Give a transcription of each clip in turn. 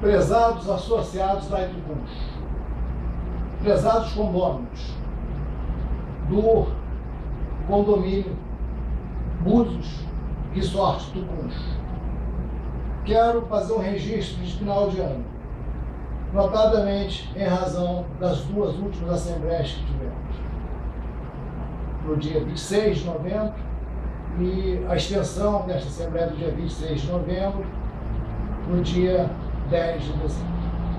Prezados associados da Itucuns, prezados condôminos do condomínio Búzios Resort Tucuns, quero fazer um registro de final de ano, notadamente em razão das duas últimas assembleias que tivemos, no dia 26 de novembro e a extensão desta assembleia do dia 26 de novembro, no dia 10 de dezembro.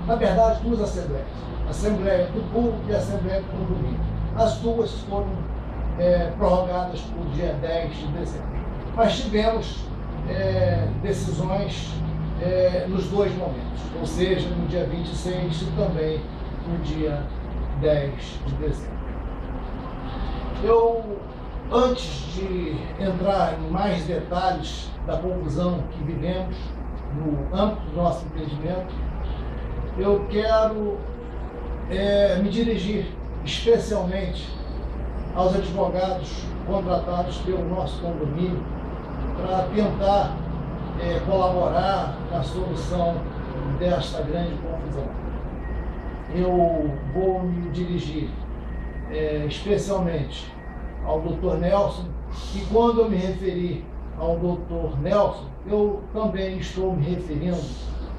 Na verdade, duas assembleias, a Assembleia do Pool e a Assembleia do Condomínio. As duas foram prorrogadas por dia 10 de dezembro. Mas tivemos decisões nos dois momentos, ou seja, no dia 26 e também no dia 10 de dezembro. Antes de entrar em mais detalhes da confusão que vivemos no âmbito do nosso empreendimento, eu quero me dirigir especialmente aos advogados contratados pelo nosso condomínio para tentar colaborar na solução desta grande confusão. Eu vou me dirigir especialmente ao Dr. Nelson, e quando eu me referir ao Dr. Nelson, eu também estou me referindo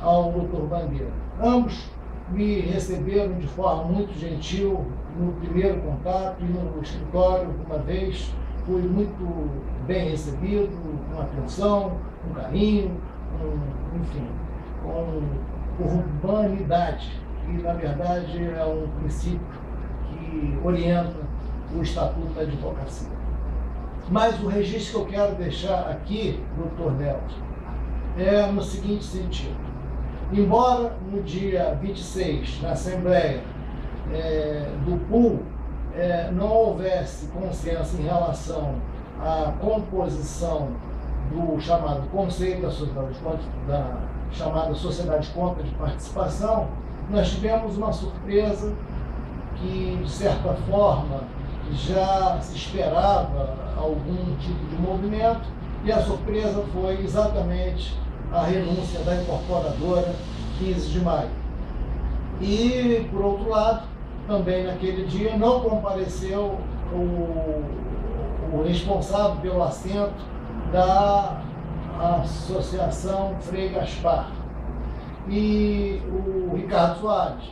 ao Dr. Bandeira. Ambos me receberam de forma muito gentil no primeiro contato e no escritório uma vez. Fui muito bem recebido, com atenção, com carinho, enfim, com urbanidade, que na verdade é um princípio que orienta o Estatuto da Advocacia. Mas o registro que eu quero deixar aqui, Dr. Nelson, é no seguinte sentido. Embora no dia 26, na Assembleia do PUL, não houvesse consenso em relação à composição do chamado Conselho da chamada Sociedade de Contas de Participação, nós tivemos uma surpresa que, de certa forma, já se esperava algum tipo de movimento, e a surpresa foi exatamente a renúncia da incorporadora 15 de maio. E, por outro lado, também naquele dia não compareceu o responsável pelo assento da Associação Frei Gaspar e o Ricardo Soares.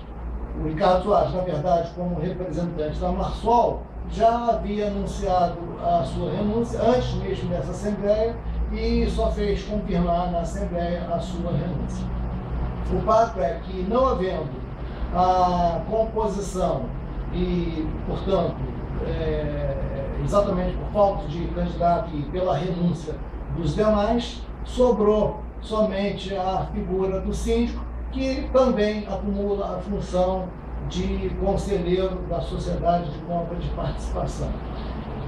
O Ricardo Soares, na verdade, como representante da Marsol, já havia anunciado a sua renúncia antes mesmo dessa Assembleia e só fez confirmar na Assembleia a sua renúncia. O fato é que, não havendo a composição e, portanto, exatamente por falta de candidato e pela renúncia dos demais, sobrou somente a figura do síndico, que também acumula a função de conselheiro da Sociedade de Compra de Participação.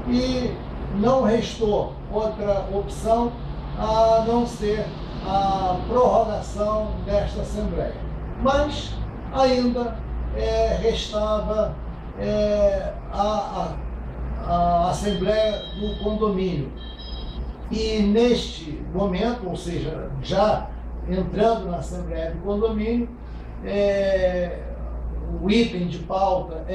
E não restou outra opção a não ser a prorrogação desta Assembleia. Mas ainda restava a Assembleia do Condomínio. E neste momento, ou seja, já entrando na Assembleia do Condomínio, o item de pauta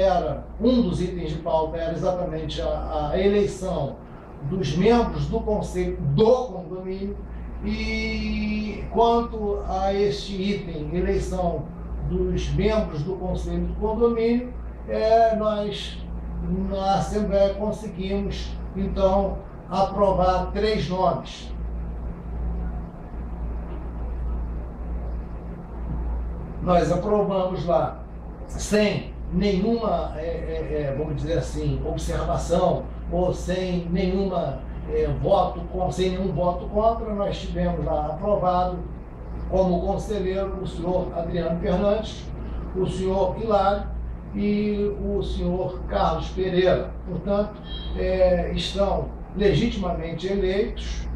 um dos itens de pauta era exatamente a eleição dos membros do Conselho do Condomínio, e quanto a este item, eleição dos membros do Conselho do Condomínio, nós na Assembleia conseguimos, então, aprovar 3 nomes. Nós aprovamos lá sem nenhuma, vamos dizer assim, observação ou sem nenhuma sem nenhum voto contra. Nós tivemos lá aprovado como conselheiro o senhor Adriano Fernandes, o senhor Hilário e o senhor Carlos Pereira. Portanto, estão legitimamente eleitos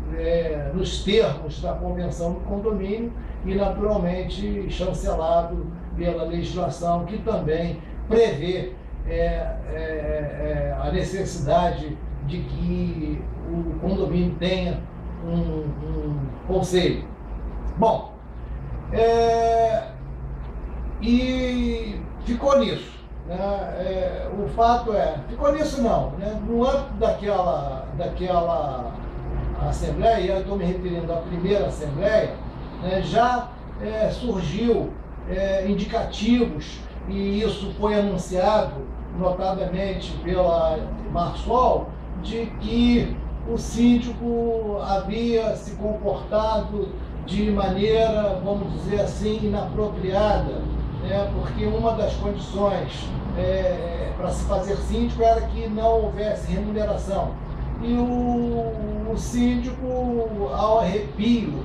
nos termos da Convenção do Condomínio e, naturalmente, chancelado pela legislação, que também prevê a necessidade de que o condomínio tenha um conselho. Bom, E ficou nisso. Né? O fato ficou nisso não. Né? No âmbito daquela Assembleia, eu estou me referindo à primeira Assembleia, né, já surgiu indicativos, e isso foi anunciado notadamente pela Marsol, de que o síndico havia se comportado de maneira, vamos dizer assim, inapropriada, né, porque uma das condições para se fazer síndico era que não houvesse remuneração. E o síndico, ao arrepio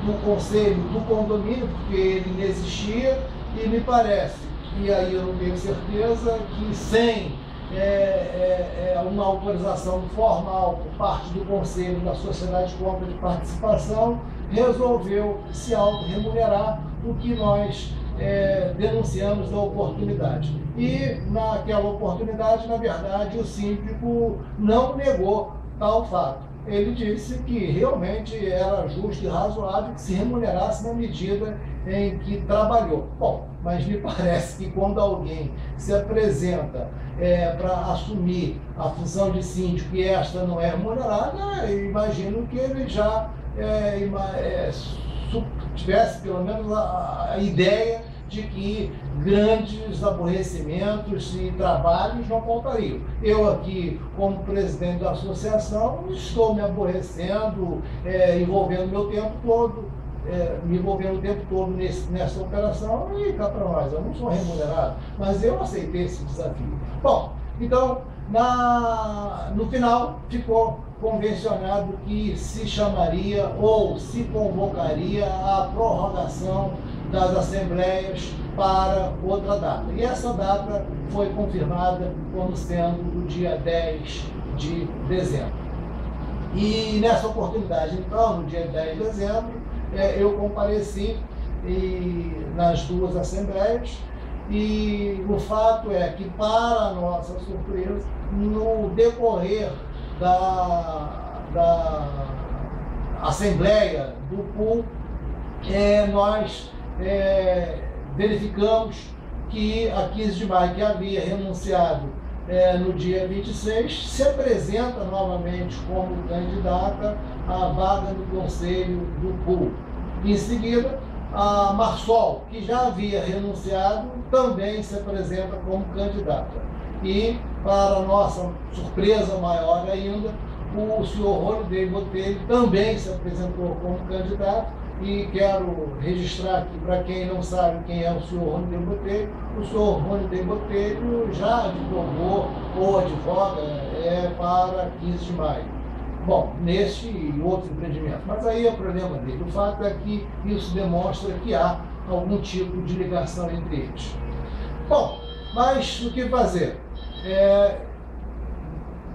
do conselho do condomínio, porque ele inexistia, e me parece, e aí eu não tenho certeza, que sem uma autorização formal por parte do conselho da sociedade de compra de participação, resolveu se auto-remunerar, o que nós denunciamos da oportunidade. E naquela oportunidade, na verdade, o síndico não negou tal fato. Ele disse que realmente era justo e razoável que se remunerasse na medida em que trabalhou. Bom, mas me parece que quando alguém se apresenta para assumir a função de síndico e esta não é remunerada, eu imagino que ele já tivesse pelo menos a ideia de que grandes aborrecimentos e trabalhos não faltariam. Eu aqui, como presidente da associação, estou me aborrecendo, envolvendo meu tempo todo, me envolvendo o tempo todo nessa operação, e cá para nós, eu não sou remunerado, mas eu aceitei esse desafio. Bom, então, no final, ficou convencionado que se chamaria ou se convocaria a prorrogação das assembleias para outra data. E essa data foi confirmada como sendo o dia 10 de dezembro. E nessa oportunidade, então, no dia 10 de dezembro, eu compareci nas duas assembleias, e o fato é que, para a nossa surpresa, no decorrer da Assembleia do PUL, nós verificamos que a 15 de maio, que havia renunciado no dia 26, se apresenta novamente como candidata à vaga no Conselho do PUL. Em seguida, a Marsol, que já havia renunciado, também se apresenta como candidata. E, para nossa surpresa maior ainda, o senhor Ronidei Botelho também se apresentou como candidato. E quero registrar aqui, para quem não sabe quem é o senhor Ronidei Botelho, o senhor Ronidei Botelho já advogou ou advoga para 15 de maio. Bom, neste e outros empreendimentos. Mas aí é o problema dele. O fato é que isso demonstra que há algum tipo de ligação entre eles. Bom, mas o que fazer?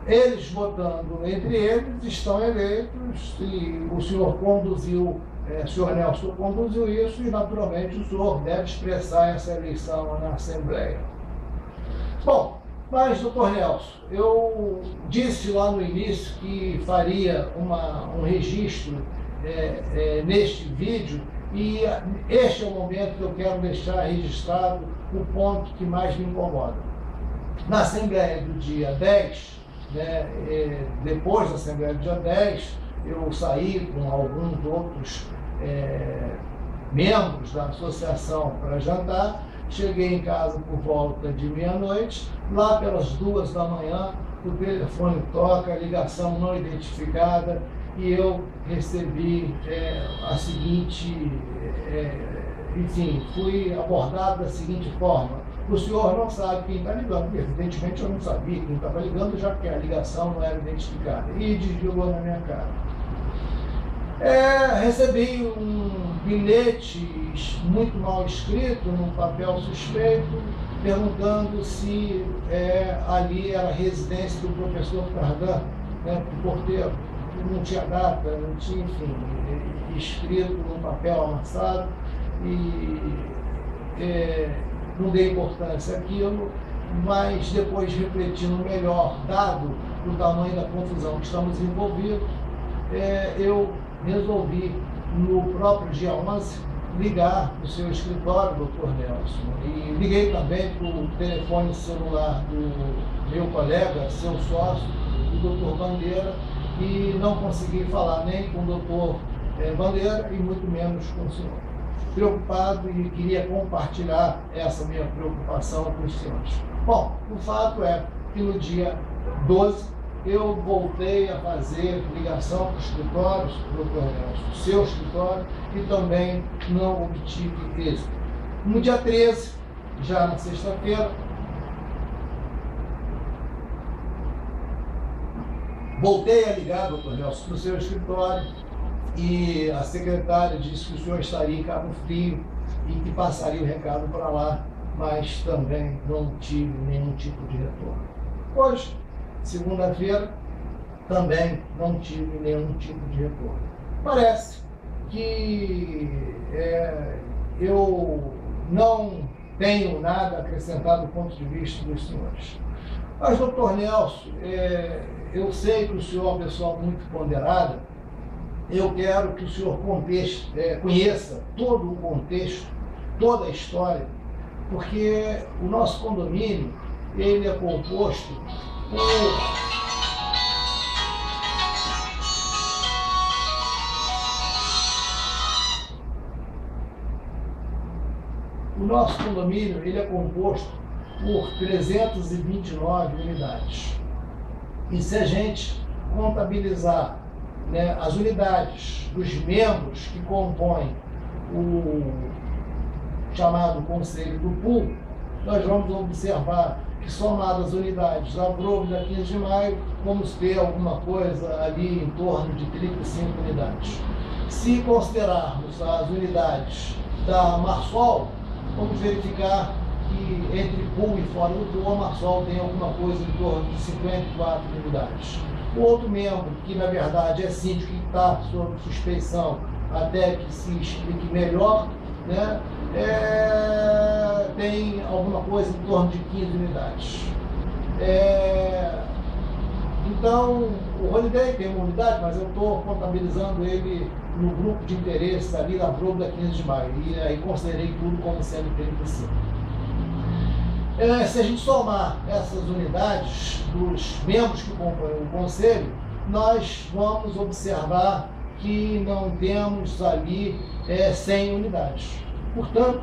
Eles votando entre eles estão eleitos, e o senhor conduziu, o senhor Nelson conduziu isso, e naturalmente o senhor deve expressar essa eleição na Assembleia. Bom, mas, doutor Nelson, eu disse lá no início que faria um registro neste vídeo, e este é o momento que eu quero deixar registrado o ponto que mais me incomoda. Na Assembleia do dia 10, depois da Assembleia do dia 10, eu saí com alguns outros membros da associação para jantar. Cheguei em casa por volta de meia-noite. Lá pelas 2 da manhã, o telefone toca, a ligação não identificada, e eu recebi a seguinte, enfim, fui abordado da seguinte forma: o senhor não sabe quem está ligando. Evidentemente eu não sabia quem estava ligando, já que a ligação não era identificada, e desligou na minha cara. Recebi um bilhete muito mal escrito, num papel suspeito, perguntando se ali era a residência do professor Cardan, do porteiro. Não tinha data, não tinha, enfim, escrito num papel amassado, e não dei importância àquilo, mas depois, refletindo melhor, dado o tamanho da confusão que estamos envolvidos, eu resolvi, no próprio dia 11, ligar para o seu escritório, doutor Nelson. E liguei também para o telefone celular do meu colega, seu sócio, o doutor Bandeira, e não consegui falar nem com o doutor Bandeira e muito menos com o senhor. Preocupado e queria compartilhar essa minha preocupação com os senhores. Bom, o fato é que no dia 12 eu voltei a fazer ligação para os escritórios, doutor Nelson, seu escritório, e também não obtive êxito. No dia 13, já na sexta-feira, voltei a ligar, doutor Nelson, para o seu escritório, e a secretária disse que o senhor estaria em Cabo Frio e que passaria o recado para lá, mas também não tive nenhum tipo de retorno. Hoje, segunda-feira, também não tive nenhum tipo de retorno. Parece que eu não tenho nada a acrescentar do ponto de vista dos senhores. Mas, doutor Nelson, eu sei que o senhor é uma pessoa muito ponderada. Eu quero que o senhor conheça todo o contexto, toda a história, porque o nosso condomínio ele é composto por... O nosso condomínio ele é composto por 329 unidades. E se a gente contabilizar, né, as unidades dos membros que compõem o chamado Conselho do Pool, nós vamos observar que, somadas as unidades da Brogo da 15 de maio, vamos ter alguma coisa ali em torno de 35 unidades. Se considerarmos as unidades da Marsol, vamos verificar que entre Pool e fora do Pool, a Marsol tem alguma coisa em torno de 54 unidades. O outro membro, que na verdade é síndico e está sob suspeição até que se explique melhor, né, tem alguma coisa em torno de 15 unidades. Então, o Holiday tem uma unidade, mas eu estou contabilizando ele no grupo de interesse ali da Brogo da 15 de maio, e aí considerei tudo como sendo 35. Se a gente somar essas unidades dos membros que compõem o Conselho, nós vamos observar que não temos ali 100 unidades. Portanto,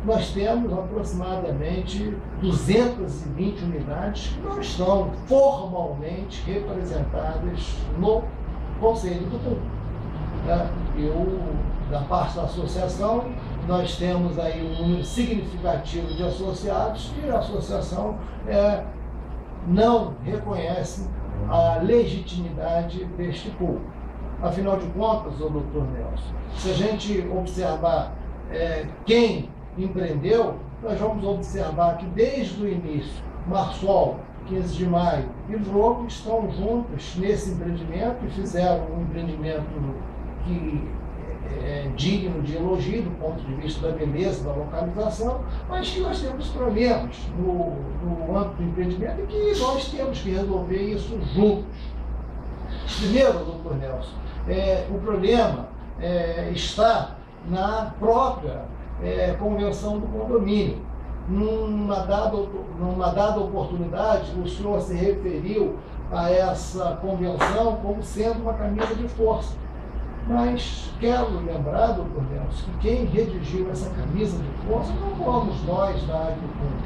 nós temos aproximadamente 220 unidades que não estão formalmente representadas no Conselho do Pool. Da parte da associação, nós temos aí um número significativo de associados e a associação não reconhece a legitimidade deste pool. Afinal de contas, o doutor Nelson, se a gente observar quem empreendeu, nós vamos observar que desde o início, Marsol, 15 de maio e Vrogo estão juntos nesse empreendimento e fizeram um empreendimento que digno de elogio do ponto de vista da beleza, da localização, mas que nós temos problemas no âmbito do empreendimento e que nós temos que resolver isso juntos. Primeiro, doutor Nelson, o problema está na própria convenção do condomínio. Numa dada oportunidade, o senhor se referiu a essa convenção como sendo uma camisa de força. Mas quero lembrar, doutor Nelson, que quem redigiu essa camisa de força não fomos nós da Agricultura.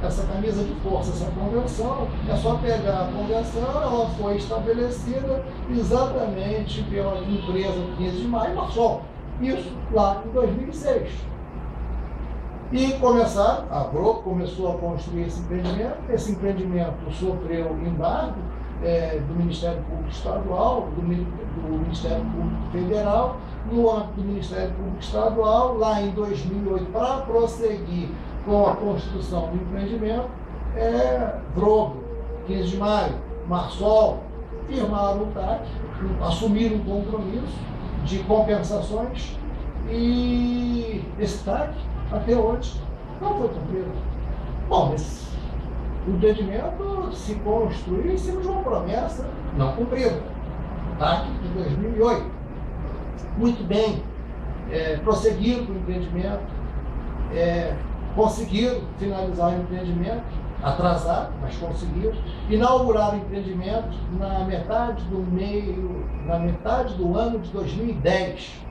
Essa camisa de força, essa convenção, é só pegar a convenção, ela foi estabelecida exatamente pela empresa 15 de maio, Marsol. Isso lá em 2006. E a Brogo começou a construir esse empreendimento sofreu embargo do Ministério Público Estadual, do Ministério Público Federal, no âmbito do Ministério Público Estadual, lá em 2008, para prosseguir com a construção do empreendimento, Brogo, 15 de maio, Marsol, firmaram o TAC, assumiram um compromisso de compensações e esse TAC, até hoje, não foi cumprido. Bom, o empreendimento se construiu em cima de uma promessa não cumprida. TAC de 2008. Muito bem. prosseguiram com o empreendimento, conseguiram finalizar o empreendimento, atrasado, mas conseguiram, inauguraram o empreendimento na metade do ano de 2010.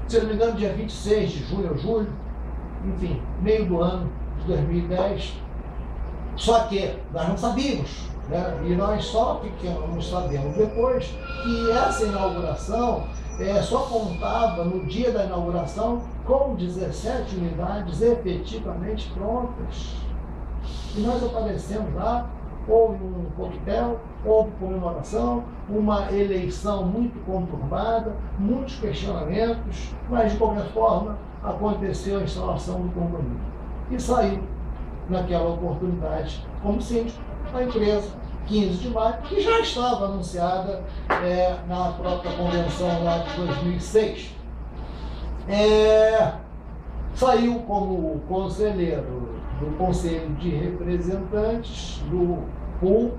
Se eu não me engano, dia 26 de julho ou julho, enfim, meio do ano de 2010. Só que nós não sabíamos, né? E nós só ficamos sabendo depois que essa inauguração só contava no dia da inauguração com 17 unidades efetivamente prontas. E nós aparecemos lá, houve um coquetel, houve comemoração, uma eleição muito conturbada, muitos questionamentos, mas de qualquer forma aconteceu a instalação do condomínio. E saiu naquela oportunidade como síndico a empresa 15 de maio, que já estava anunciada na própria convenção lá de 2006. Saiu como conselheiro do Conselho de Representantes do pool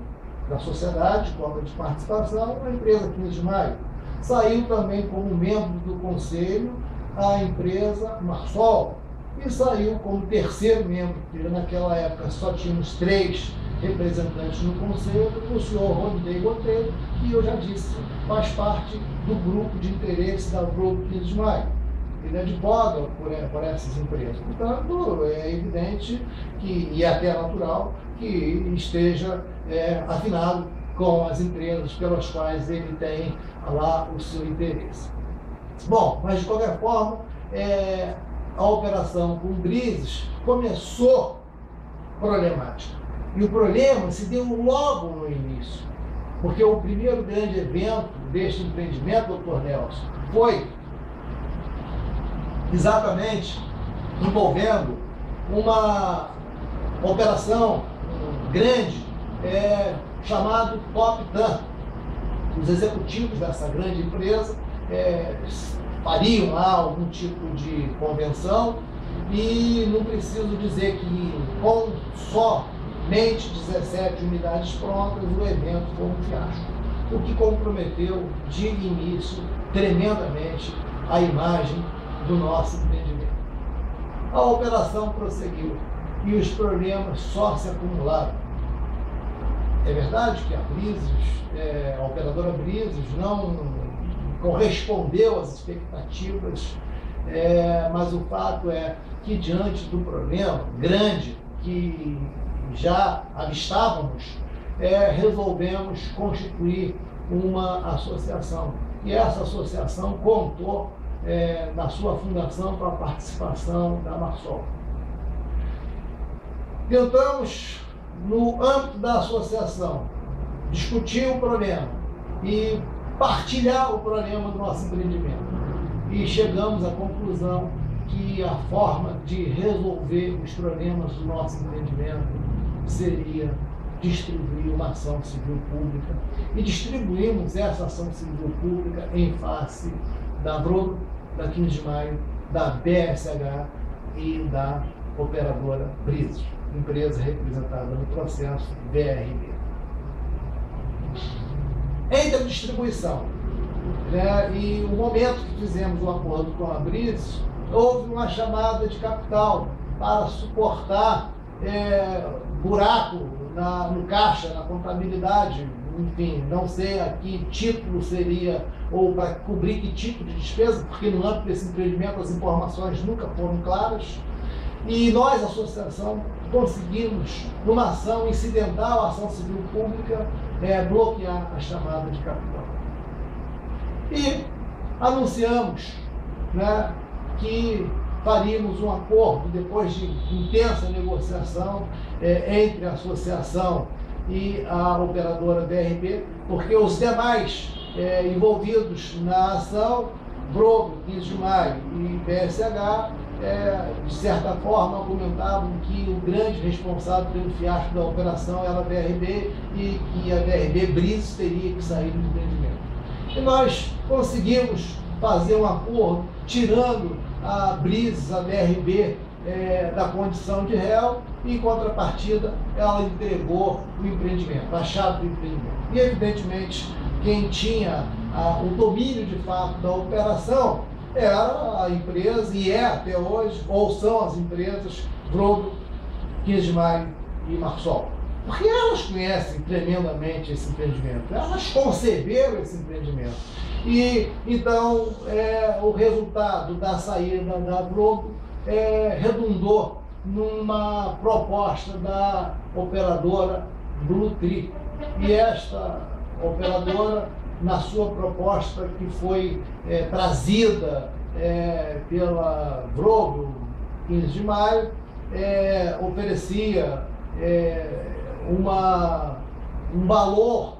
da sociedade, cota de participação, a empresa 15 de maio. Saiu também como membro do conselho a empresa Marsol, e saiu como terceiro membro, porque naquela época só tínhamos 3 representantes no conselho, o senhor Rodney Botelho, que eu já disse, faz parte do grupo de interesse da Grupo 15 de maio. Ele advoga por essas empresas. Portanto, é evidente e é até natural que esteja afinado com as empresas pelas quais ele tem lá o seu interesse. Bom, mas de qualquer forma, a operação com Brises começou problemática. E o problema se deu logo no início, porque o primeiro grande evento deste empreendimento, doutor Nelson, foi exatamente envolvendo uma operação grande chamada Top Tan. Os executivos dessa grande empresa fariam lá algum tipo de convenção e não preciso dizer que com somente 17 unidades prontas o evento foi um fiasco, o que comprometeu de início tremendamente a imagem do nosso empreendimento. A operação prosseguiu e os problemas só se acumularam. É verdade que a operadora Brises não correspondeu às expectativas, mas o fato é que, diante do problema grande que já avistávamos, resolvemos constituir uma associação. E essa associação contou na sua fundação com a participação da Marsol. Tentamos, no âmbito da associação, discutir o problema e partilhar o problema do nosso empreendimento. E chegamos à conclusão que a forma de resolver os problemas do nosso empreendimento seria distribuir uma ação civil pública. E distribuímos essa ação civil pública em face da Vrodo, da 15 de maio, da BSH e da operadora Brises, empresa representada no processo BRB. Entre a distribuição e o momento que fizemos o acordo com a Brises, houve uma chamada de capital para suportar buraco no caixa, na contabilidade, enfim, não sei a que título seria, ou para cobrir que tipo de despesa, porque no âmbito desse empreendimento as informações nunca foram claras. E nós, associação, conseguimos, numa ação incidental, ação civil pública, bloquear a chamada de capital. E anunciamos que faríamos um acordo, depois de intensa negociação entre a associação e a operadora BRB, porque os demais envolvidos na ação, Vrodo, 15 de maio e BSH, de certa forma argumentavam que o grande responsável pelo fiasco da operação era a BRB e que a BRB Brises teria que sair do empreendimento. E nós conseguimos fazer um acordo, tirando a Brises, a BRB, da condição de réu, e em contrapartida ela entregou o empreendimento, a chave do empreendimento. E evidentemente quem tinha o domínio de fato da operação era a empresa, e é até hoje, ou são as empresas Vrodo, 15 de Maio e Marsol. Porque elas conhecem tremendamente esse empreendimento, elas conceberam esse empreendimento. E então o resultado da saída da Vrodo redundou numa proposta da operadora Blutri. E esta operadora, na sua proposta que foi trazida pela Vrodo, 15 de Maio, oferecia um valor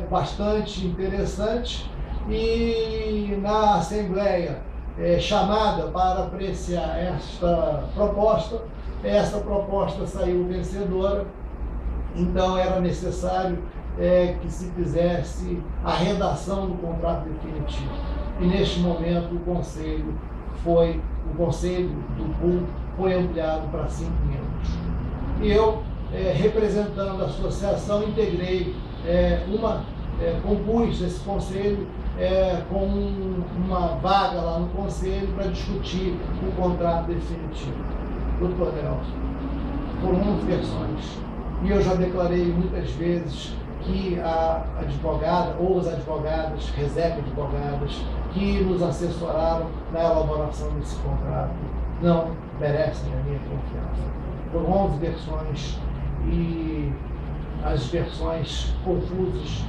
bastante interessante, e na Assembleia chamada para apreciar esta proposta saiu vencedora. Então era necessário que se fizesse a redação do contrato definitivo. E neste momento o Conselho do pool foi ampliado para 5 membros. E eu, representando a associação, integrei compus esse conselho com uma vaga lá no conselho para discutir o contrato definitivo. Doutor Nelson, foram 11 versões. E eu já declarei muitas vezes que a advogada ou as advogadas, RESEC advogadas, que nos assessoraram na elaboração desse contrato não merecem a minha confiança. Foram 11 versões e as versões confusas,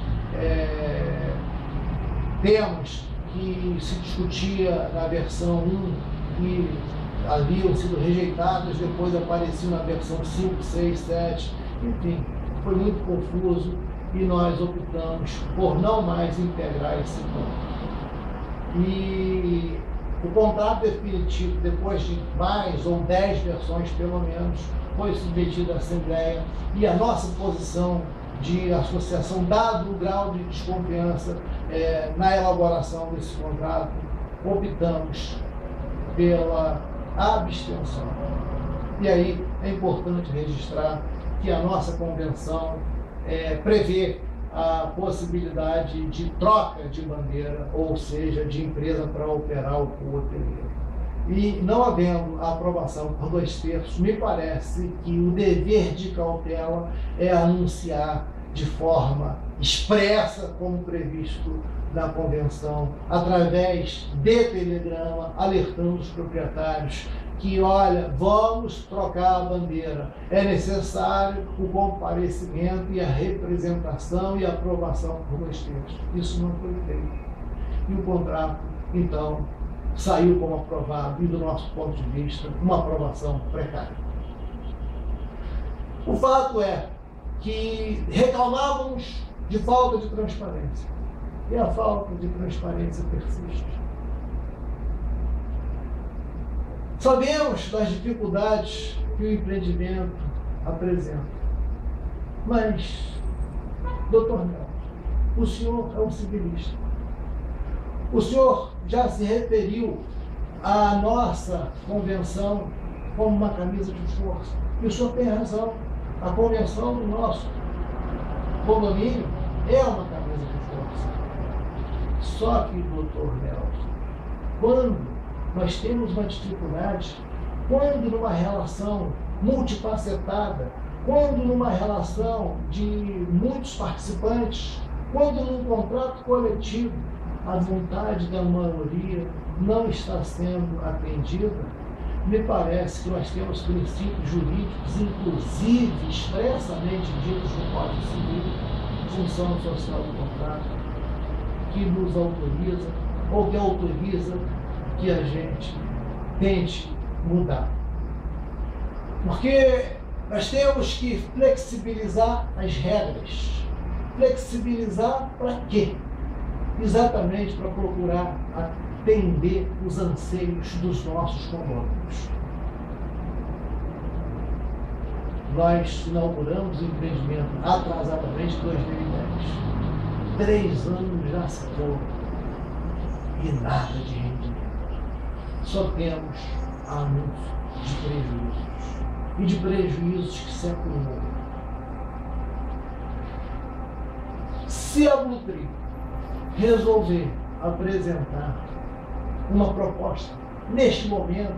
temas que se discutia na versão 1 e haviam sido rejeitados, depois apareciam na versão 5, 6, 7, enfim, foi muito confuso e nós optamos por não mais integrar esse ponto. E o contrato definitivo, depois de mais ou 10 versões pelo menos, foi submetido à Assembleia, e a nossa posição de associação, dado o grau de desconfiança na elaboração desse contrato, optamos pela abstenção. E aí é importante registrar que a nossa convenção prevê a possibilidade de troca de bandeira, ou seja, de empresa para operar o pool hoteleiro. E não havendo a aprovação por 2/3, me parece que o dever de cautela é anunciar de forma expressa, como previsto na convenção, através de telegrama, alertando os proprietários que, olha, vamos trocar a bandeira, é necessário o comparecimento e a representação e a aprovação por 2/3. Isso não foi feito. E o contrato, então, saiu como aprovado, e do nosso ponto de vista, uma aprovação precária. O fato é que reclamávamos de falta de transparência, e a falta de transparência persiste. Sabemos das dificuldades que o empreendimento apresenta, mas, doutor Nelson, o senhor é um civilista. O senhor já se referiu à nossa convenção como uma camisa de força. E o senhor tem razão. A convenção do nosso condomínio é uma camisa de força. Só que, doutor Nelson, quando nós temos uma dificuldade, quando numa relação multifacetada, quando numa relação de muitos participantes, quando num contrato coletivo, a vontade da maioria não está sendo atendida, me parece que nós temos princípios jurídicos, inclusive expressamente ditos no Código Civil, função social do contrato, que nos autoriza, ou que autoriza que a gente tente mudar. Porque nós temos que flexibilizar as regras. Flexibilizar para quê? Exatamente para procurar atender os anseios dos nossos condôminos. Nós inauguramos o empreendimento atrasadamente em 2010. 3 anos já se foram e nada de rendimento. Só temos anúncio de prejuízos, e de prejuízos que se acumulam. Se a Blutri resolver apresentar uma proposta. Neste momento,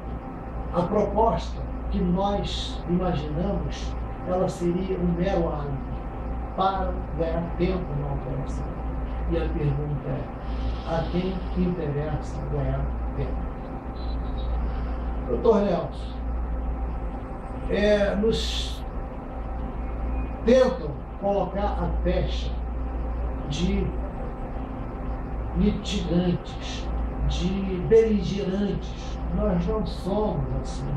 a proposta que nós imaginamos, ela seria um mero álibi para ganhar tempo na operação. E a pergunta é, a quem interessa ganhar tempo? Doutor Nelson, nos tentam colocar a pecha de litigantes, de beligerantes. Nós não somos assim.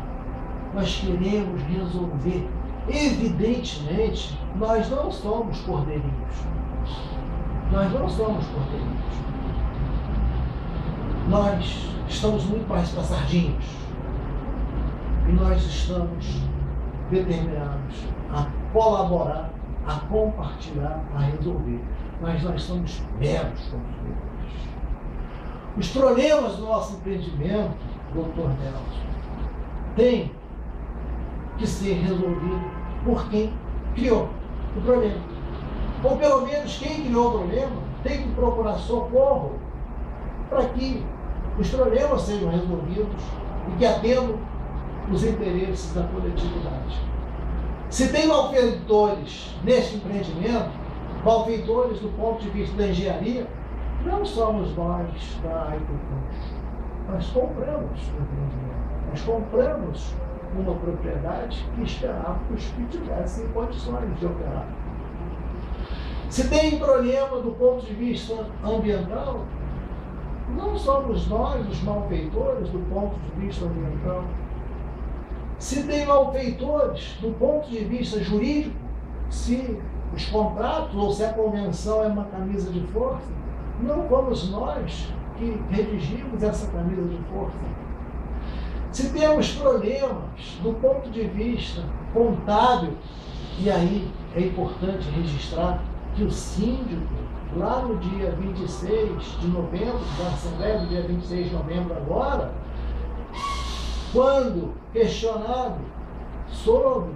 Nós queremos resolver. Evidentemente, nós não somos cordeirinhos. Nós não somos cordeirinhos. Nós estamos muito mais para sardinhas. E nós estamos determinados a colaborar, a compartilhar, a resolver. Mas nós somos meros consumidores. Os problemas do nosso empreendimento, doutor Nelson, têm que ser resolvidos por quem criou o problema. Ou pelo menos quem criou o problema tem que procurar socorro para que os problemas sejam resolvidos e que atendam os interesses da coletividade. Se tem malfeitores neste empreendimento, malfeitores do ponto de vista da engenharia, não somos nós da Aitocuns. Nós compramos o empreendimento. Nós compramos uma propriedade que esperávamos que tivessem condições de operar. Se tem problema do ponto de vista ambiental, não somos nós os malfeitores do ponto de vista ambiental. Se tem malfeitores do ponto de vista jurídico, se os contratos ou se a convenção é uma camisa de força, não fomos nós que redigimos essa camisa de força. Se temos problemas do ponto de vista contábil, e aí é importante registrar que o síndico, lá no dia 26 de novembro, da Assembleia do dia 26 de novembro agora, quando questionado sobre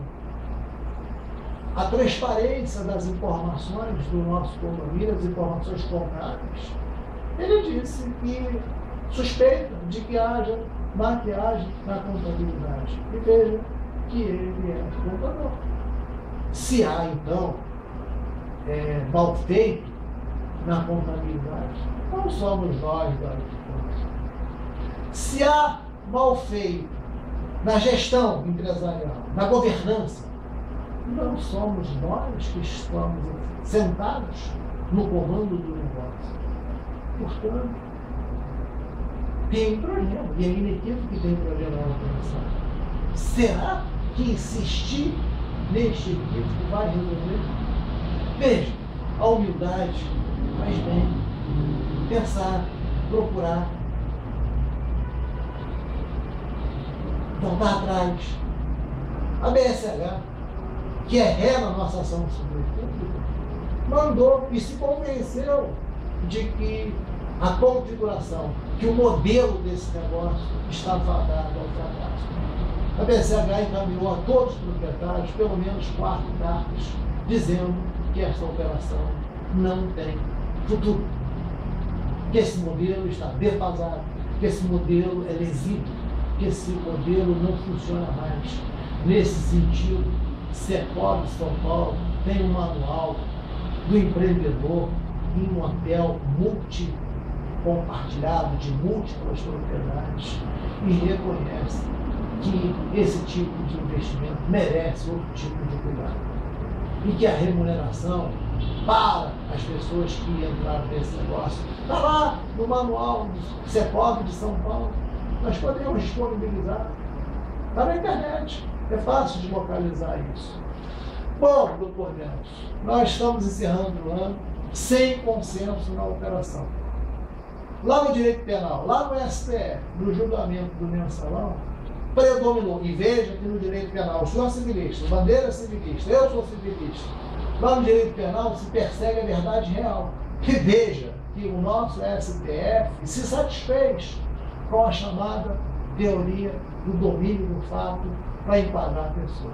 a transparência das informações do nosso condomínio, as informações contábeis, ele disse que suspeita de que haja maquiagem na contabilidade. E veja que ele é contador. Se há, então, mal feito na contabilidade, não somos nós da Aitocuns. Se há mal feito na gestão empresarial, na governança, não somos nós que estamos sentados no comando do negócio. Portanto, tem um problema, e é inequívoco que tem problema na operação. Será que insistir neste equívoco vai resolver? Veja, a humildade faz bem. Pensar, procurar, voltar atrás. A BSH, que é ré na nossa ação civil pública, mandou e se convenceu de que a configuração, que o modelo desse negócio está fadado ao fracasso. A BSH encaminhou a todos os proprietários pelo menos 4 cartas dizendo que esta operação não tem futuro, que esse modelo está defasado, que esse modelo é lesivo, que esse modelo não funciona mais. Nesse sentido, Secov São Paulo tem um manual do empreendedor em um hotel compartilhado de múltiplas propriedades e reconhece que esse tipo de investimento merece outro tipo de cuidado e que a remuneração para as pessoas que entraram nesse negócio está lá no manual do Secov de São Paulo. Nós podemos disponibilizar, está na internet, é fácil de localizar isso. Bom, doutor Nelson, nós estamos encerrando o ano sem consenso na operação. Lá no direito penal, lá no STF, no julgamento do mensalão, predominou, e veja que no direito penal, o senhor é civilista, o Bandeira é civilista, eu sou civilista, lá no direito penal se persegue a verdade real. E veja que o nosso STF se satisfez com a chamada teoria do domínio do fato para enquadrar pessoas.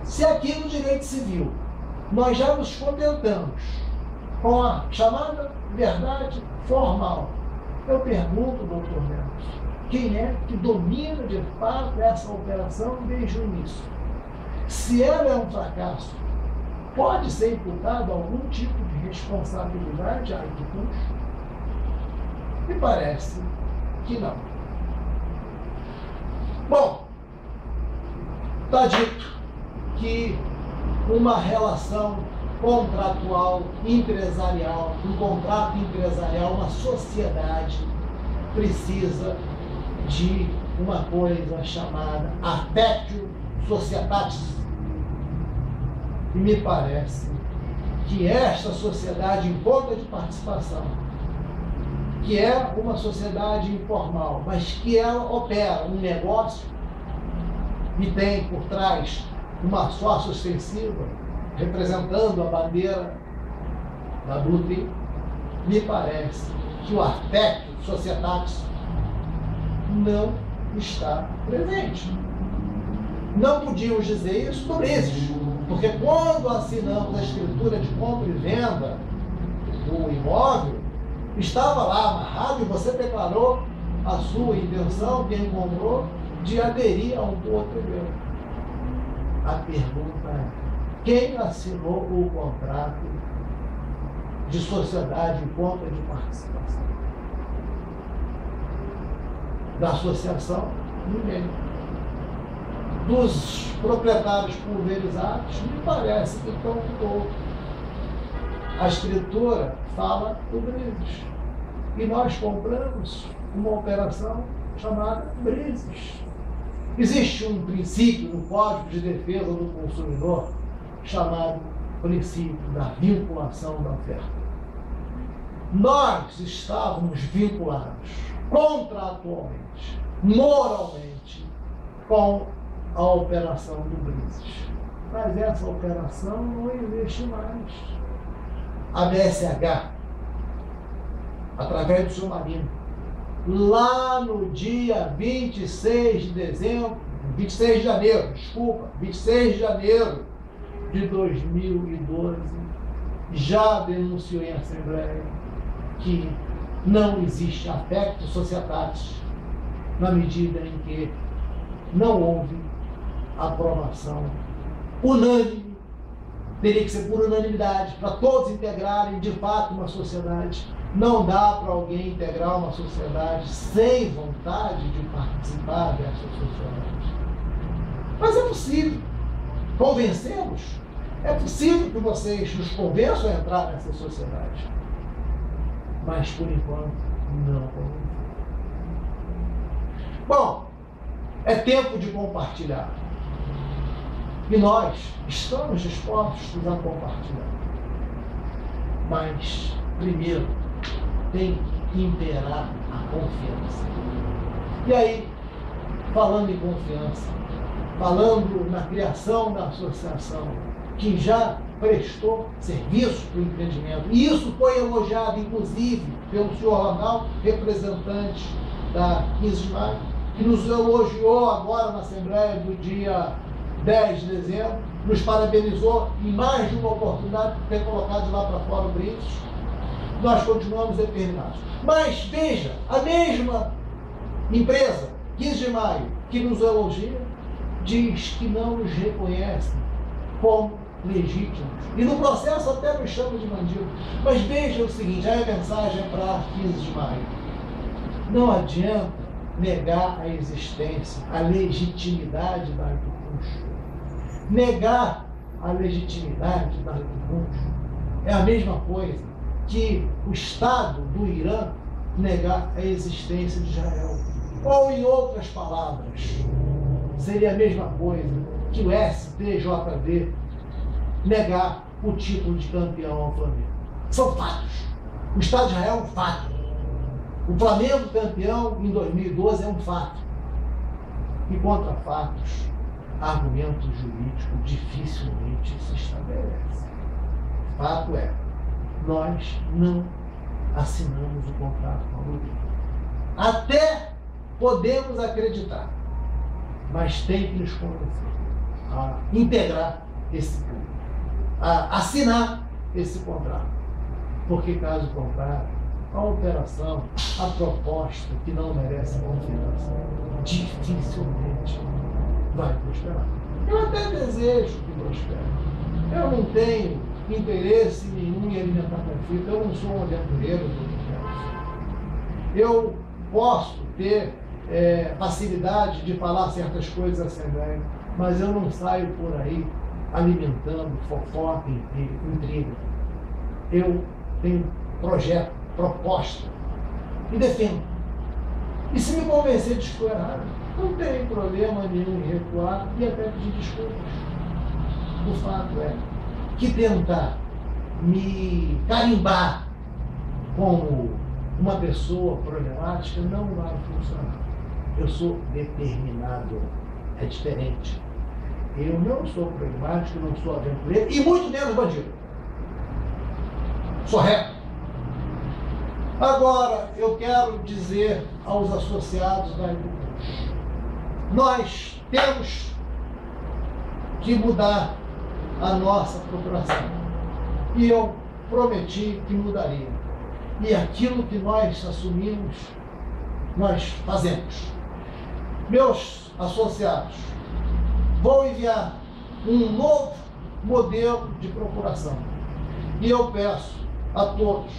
Se aqui no direito civil nós já nos contentamos com a chamada verdade formal, Eu pergunto, doutor Nelson, quem é que domina de fato essa operação desde o início? Se ela é um fracasso, pode ser imputado algum tipo de responsabilidade a Itucuns? Me parece que não. Bom, está dito que uma relação contratual, empresarial, um contrato empresarial, uma sociedade precisa de uma coisa chamada affectio societatis. E me parece que esta sociedade em conta de participação, que é uma sociedade informal, mas que ela opera um negócio e tem por trás uma sócia ostensiva, representando a bandeira da Bluetooth, me parece que o affectio societatis não está presente. Não podíamos dizer isso no Brizes, porque quando assinamos a escritura de compra e venda do imóvel, estava lá amarrado e você declarou a sua intenção, quem comprou, de aderir a um outro primeiro. A pergunta é: quem assinou o contrato de sociedade em conta de participação? Da associação, ninguém. Dos proprietários pulverizados, me parece que estão todos. A escritura fala do Brizes. E nós compramos uma operação chamada Brizes. Existe um princípio no Código de Defesa do Consumidor chamado princípio da vinculação da oferta. Nós estávamos vinculados contratualmente, moralmente, com a operação do Brizes. Mas essa operação não existe mais. A BSH, através do seu marido, lá no dia 26 de janeiro de 2012, já denunciou em Assembleia que não existe affectio societatis, na medida em que não houve aprovação unânime, teria que ser por unanimidade, para todos integrarem de fato uma sociedade. Não dá para alguém integrar uma sociedade sem vontade de participar dessa sociedade. Mas é possível convencê-los. É possível que vocês nos convençam a entrar nessa sociedade. Mas, por enquanto, não convenceram. Bom, é tempo de compartilhar. E nós estamos dispostos a compartilhar. Mas, primeiro, tem que imperar a confiança. E aí, falando em confiança, falando na criação da associação, que já prestou serviço para o empreendimento, e isso foi elogiado, inclusive, pelo senhor Ronaldo, representante da 15 de maio, que nos elogiou agora na Assembleia do dia 10 de dezembro, nos parabenizou em mais de uma oportunidade por ter colocado lá para fora o Brizes. Nós continuamos determinados. Mas veja, a mesma empresa, 15 de maio, que nos elogia, diz que não nos reconhece como legítimos. E no processo até nos chama de bandidos. Mas veja o seguinte, aí a mensagem é para 15 de maio. Não adianta negar a existência, a legitimidade da Itucuns. Negar a legitimidade da Itucuns é a mesma coisa que o Estado do Irã negar a existência de Israel. Ou, em outras palavras, seria a mesma coisa que o STJD negar o título de campeão ao Flamengo. São fatos. O Estado de Israel é um fato. O Flamengo campeão em 2012 é um fato. E contra fatos, argumento jurídico dificilmente se estabelece. Fato é, nós não assinamos o contrato com a Bluetooth. Até podemos acreditar, mas tem que nos convencer a integrar esse público, a assinar esse contrato. Porque, caso contrário, a operação, a proposta que não merece confiança, dificilmente vai prosperar. Eu até desejo que prospere. Eu não tenho interesse nenhum em alimentar conflito. Eu não sou um aventureiro do universo. Eu posso ter facilidade de falar certas coisas à Assembleia, mas eu não saio por aí alimentando fofoca e intriga. Eu tenho projeto, proposta e defendo. E se me convencer de que estou errado, não tem problema nenhum em recuar e até pedir desculpas. O fato é que tentar me carimbar como uma pessoa problemática não vai funcionar. Eu sou determinado, é diferente. Eu não sou problemático, não sou aventureiro e muito menos bandido. Sou reto. Agora, eu quero dizer aos associados da Educus, nós temos que mudar a nossa procuração. E eu prometi que mudaria. E aquilo que nós assumimos, nós fazemos. Meus associados, vou enviar um novo modelo de procuração. E eu peço a todos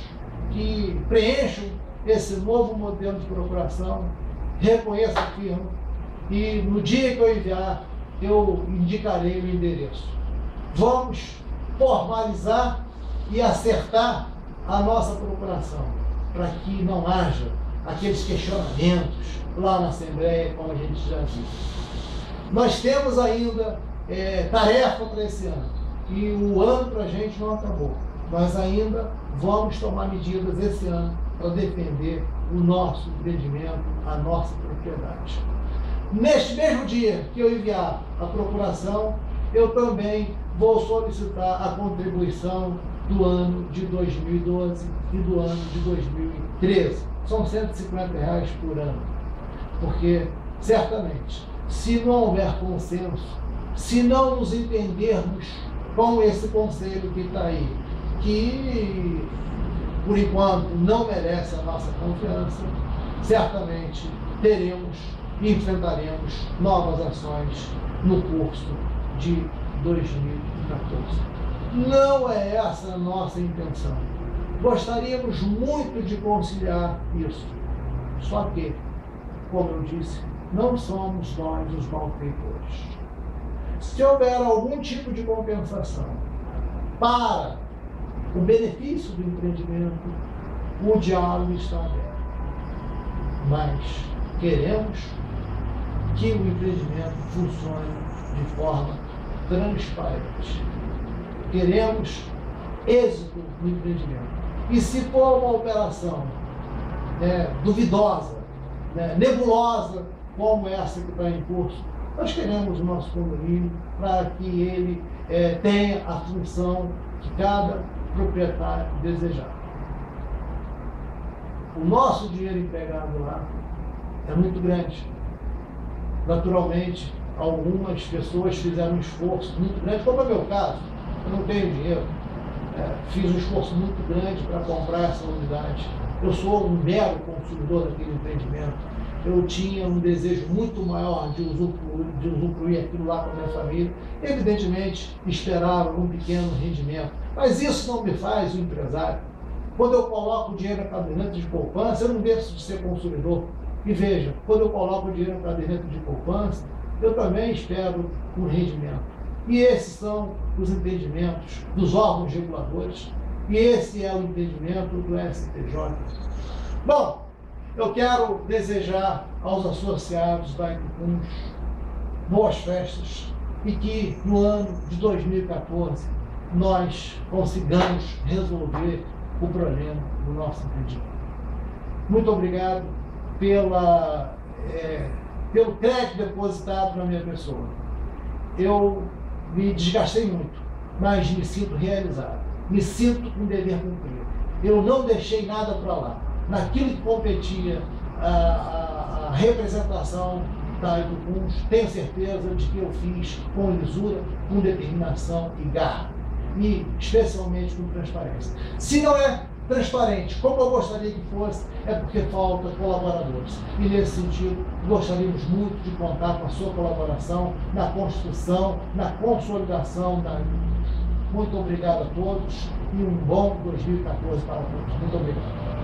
que preencham esse novo modelo de procuração, reconheçam a firma e no dia que eu enviar, eu indicarei o endereço. Vamos formalizar e acertar a nossa procuração, para que não haja aqueles questionamentos lá na Assembleia, como a gente já viu. Nós temos ainda tarefa para esse ano, e o ano para a gente não acabou. Nós ainda vamos tomar medidas esse ano para defender o nosso empreendimento, a nossa propriedade. Neste mesmo dia que eu enviar a procuração, eu também vou solicitar a contribuição do ano de 2012 e do ano de 2013. São R$150 por ano. Porque, certamente, se não houver consenso, se não nos entendermos com esse conselho que está aí, que, por enquanto, não merece a nossa confiança, certamente teremos e enfrentaremos novas ações no curso de 2014. Não é essa a nossa intenção. Gostaríamos muito de conciliar isso. Só que, como eu disse, não somos nós os malfeitores. Se houver algum tipo de compensação para o benefício do empreendimento, o diálogo está aberto. Mas queremos que o empreendimento funcione de forma transparente. Queremos êxito no empreendimento. E se for uma operação duvidosa, nebulosa, como essa que está em curso, nós queremos o nosso condomínio para que ele tenha a função que cada proprietário desejar. O nosso dinheiro empregado lá é muito grande. Naturalmente, algumas pessoas fizeram um esforço muito grande, como é o meu caso. Eu não tenho dinheiro. Fiz um esforço muito grande para comprar essa unidade. Eu sou um mero consumidor daquele empreendimento. Eu tinha um desejo muito maior de usufruir aquilo lá com a minha família. Evidentemente, esperava um pequeno rendimento. Mas isso não me faz um empresário. Quando eu coloco o dinheiro na caderneta de poupança, eu não deixo de ser consumidor. E veja, quando eu coloco o dinheiro na caderneta de poupança, eu também espero um rendimento. E esses são os entendimentos dos órgãos reguladores, e esse é o entendimento do STJ. Bom, eu quero desejar aos associados da Educus boas festas e que no ano de 2014 nós consigamos resolver o problema do nosso empreendimento. Muito obrigado pelo crédito depositado na minha pessoa. Eu me desgastei muito, mas me sinto realizado, me sinto com dever cumprido. Eu não deixei nada para lá. Naquilo que competia a representação da Educus, tenho certeza de que eu fiz com lisura, com determinação e garra, e especialmente com transparência. Se não é transparente, como eu gostaria que fosse, é porque falta colaboradores. E nesse sentido, gostaríamos muito de contar com a sua colaboração na construção, na consolidação da. Muito obrigado a todos e um bom 2014 para todos. Muito obrigado.